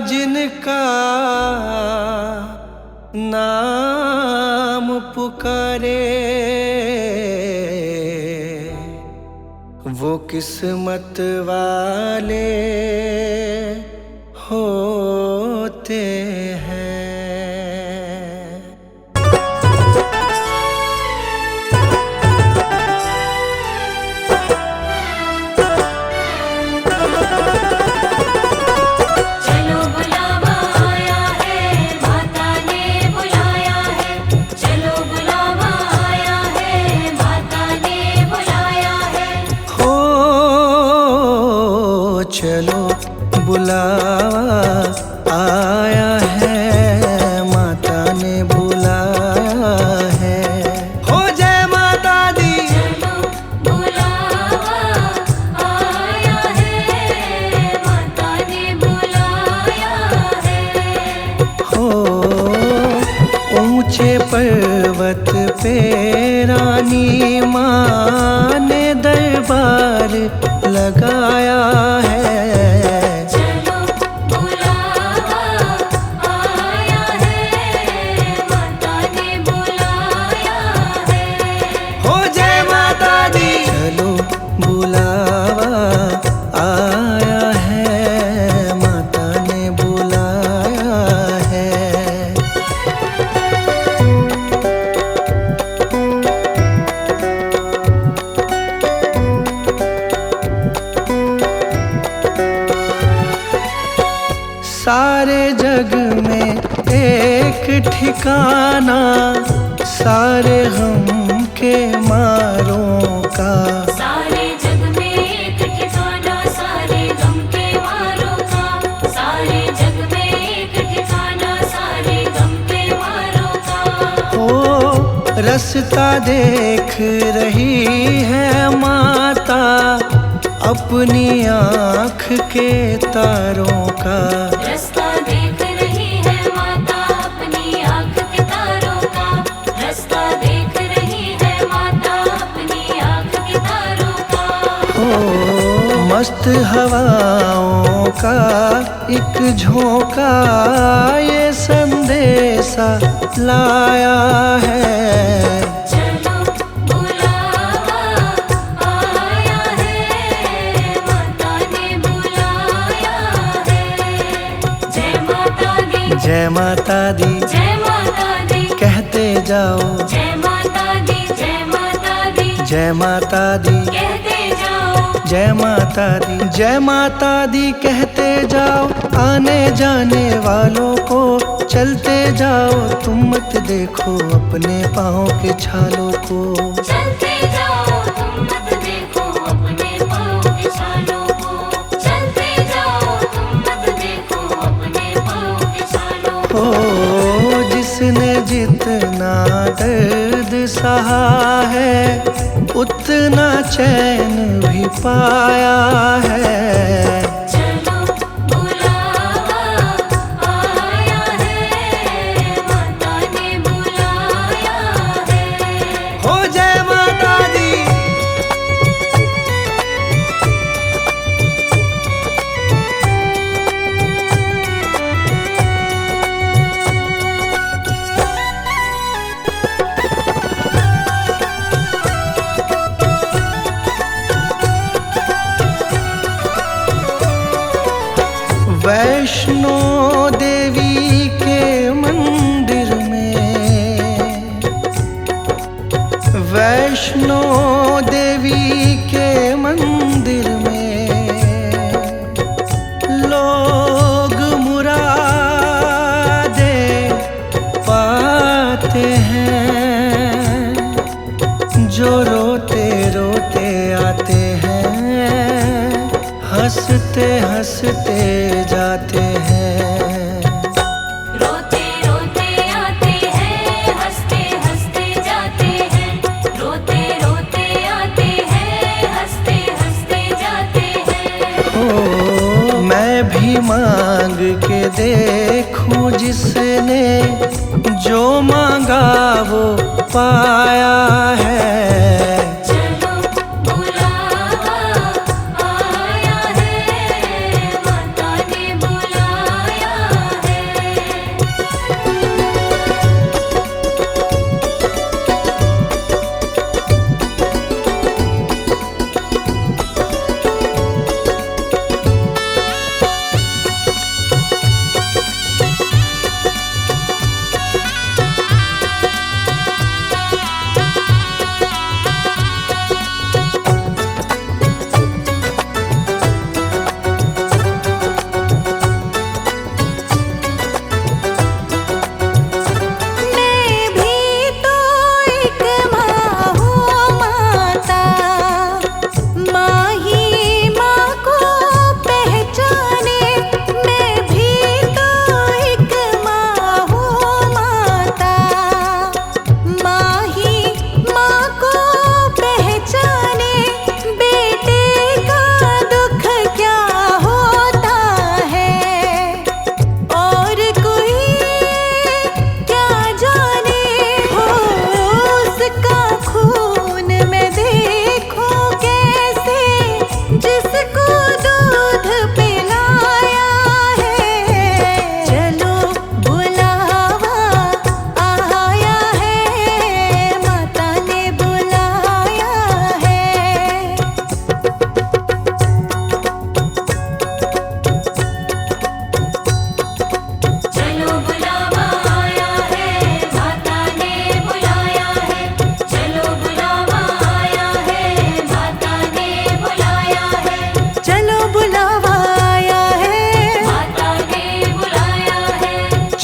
जिनका नाम पुकारे वो किस्मत वाले होते हैं। चलो बुलावा आया है, माता ने बुलाया है। चलो बुलावा आया है, माता ने बुलाया है। हो चलो बुलावा आया है, माता ने बुलाया है। हो जय माता दी। चलो बुलावा आया है, माता ने बुलाया है। हो ऊंचे पर्वत पे रानी माँ ने दरबार लगाया है। चलो बुलावा आया है, माता ने बुलाया है। हो जय माता दी। चलो बुलावा आया है, माता ने बुलाया है। सारे जग में एक ठिकाना सारे गम के मारों का। सारे जग में एक ठिकाना सारे गम के मारों का। सारे जग में एक ठिकाना सारे गम के मारों का। हो रास्ता देख रही है माता अपनी आँख के तारों का। रास्ता देख रही है माता अपनी आँख के तारों का। रास्ता देख रही है माता अपनी आँख के तारों का। हो मस्त हवाओं का एक झोंका ये संदेशा लाया है। चलो बुलावा आया है, माता ने बुलाया है। जय माता दी। जय माता दी जय माता दी। कहते जाओ। जय माता दी। जय माता दी। जय माता दी कहते जाओ। जय माता दी। जय माता दी कहते जाओ। आने जाने वालों को चलते जाओ। तुम मत देखो अपने पाँव के छालों को। चलते जाओ तुम मत देखो अपने पाँव के छालों को। चलते जाओ तुम मत देखो अपने पाँव के छालों को। हो जिसने जितना दर्द सहा है उतना चैन भी पाया है। चलो बुलावा आया है, माता ने बुलाया है। हो जय माता दी। वैष्णो देवी के मंदिर में। वैष्णो देवी के मंदिर में लोग मुरादे पाते हैं। जो रोते रोते आते हैं हंसते हंसते जाते हैं। रोते रोते आते हैं हंसते हंसते जाते हैं। रोते रोते आते हैं हंसते हंसते जाते हैं। हो मैं भी मांग के देखूं जिसने जो मांगा वो पाया है। चलो बुलावा आया है,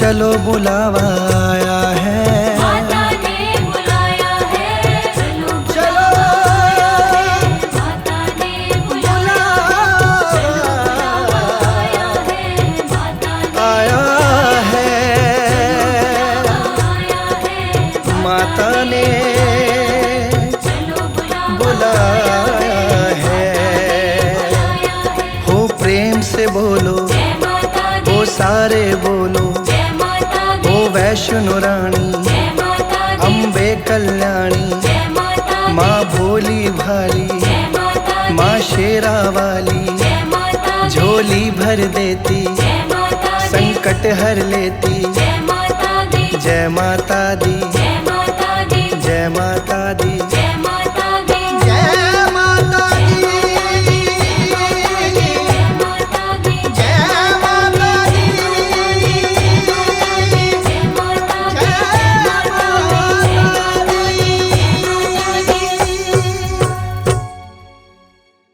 चलो बुलावा आया है। माता ने बुलाया है, चलो चलो माता ने बुलाया आया है, माता ने आया है, आया है, माता ने चलो बुलाया है। हो प्रेम से बोलो, जय माता दी, हो सारे बोलो, जय माता दी, हो वैष्णो रानी, जय माता दी, अम्बे कल्याणी, जय माता दी, माँ भोली भाली, जय माता दी, माँ शेरा वाली, जय माता दी, झोली भर देती, जय माता दी, संकट हर लेती, जय माता दी, जय माता दी। जय